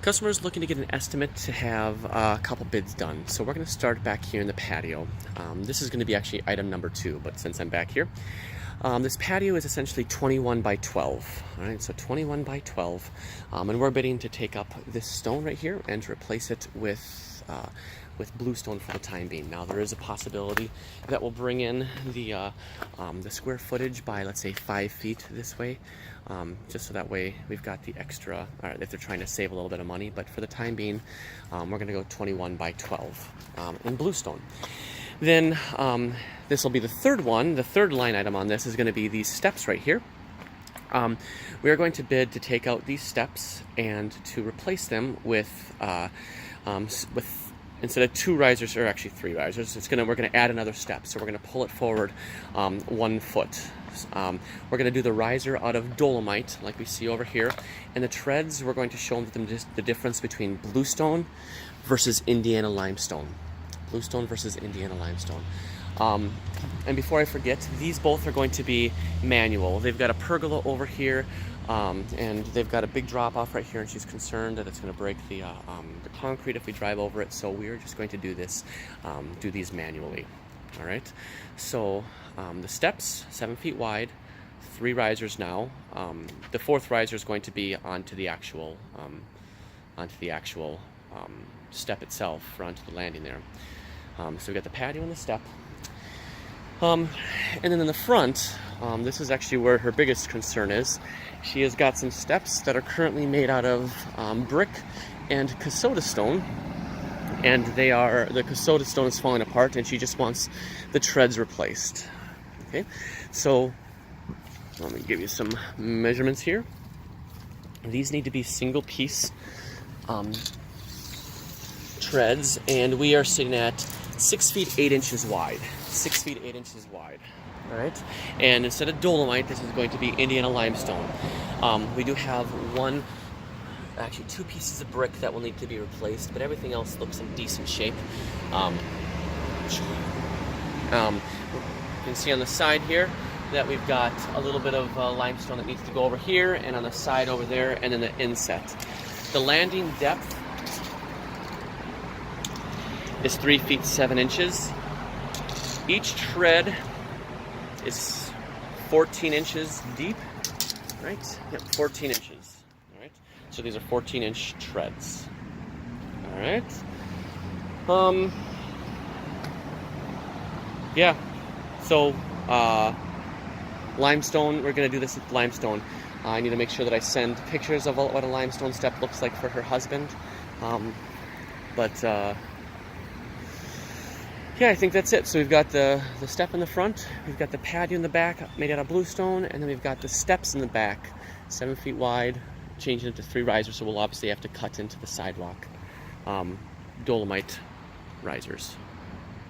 Customer's looking to get an estimate to have a couple bids done. So we're going to start back here in the patio. This is going to be actually item number 2, but since I'm back here, this patio is essentially 21 by 12. All right, so 21 by 12, and we're bidding to take up this stone right here and to replace it with bluestone for the time being. Now there is a possibility that we'll bring in the square footage by, let's say, 5 feet this way, just so that way we've got the extra, if they're trying to save a little bit of money. But for the time being, we're going to go 21 by 12 in bluestone. Then this will be the third one. The third line item on this is going to be these steps right here. We are going to bid to take out these steps and to replace them with instead of 2 risers, or actually 3 risers, we're going to add another step. So we're going to pull it forward 1 foot. We're going to do the riser out of dolomite, like we see over here, and the treads, we're going to show them the difference between bluestone versus Indiana limestone. Bluestone versus Indiana limestone. And before I forget, these both are going to be manual. They've got a pergola over here, and they've got a big drop off right here, and she's concerned that it's going to break the concrete if we drive over it. So we're just going to do these manually. All right. So the steps, 7 feet wide, 3 risers now. The 4th riser is going to be onto the actual step itself, or onto the landing there. So we've got the patio and the step. And then in the front, this is actually where her biggest concern is. She has got some steps that are currently made out of brick and Casota stone, and the Casota stone is falling apart, and she just wants the treads replaced. Okay, so let me give you some measurements here. These need to be single piece treads, and we are sitting at 6 feet 8 inches wide. 6 feet 8 inches wide. All right, and instead of dolomite, this is going to be Indiana limestone. We do have 2 pieces of brick that will need to be replaced, but everything else looks in decent shape. You can see on the side here that we've got a little bit of limestone that needs to go over here, and on the side over there, and then the inset. The landing depth is 3 feet 7 inches. Each tread is 14 inches deep, right? Yep, 14 inches. All right. So these are 14-inch treads. All right. Yeah. So limestone. We're gonna do this with limestone. I need to make sure that I send pictures of what a limestone step looks like for her husband. Yeah, I think that's it. So we've got the step in the front, we've got the patio in the back made out of bluestone, and then we've got the steps in the back, 7 feet wide, changing it to 3 risers, so we'll obviously have to cut into the sidewalk. Dolomite risers.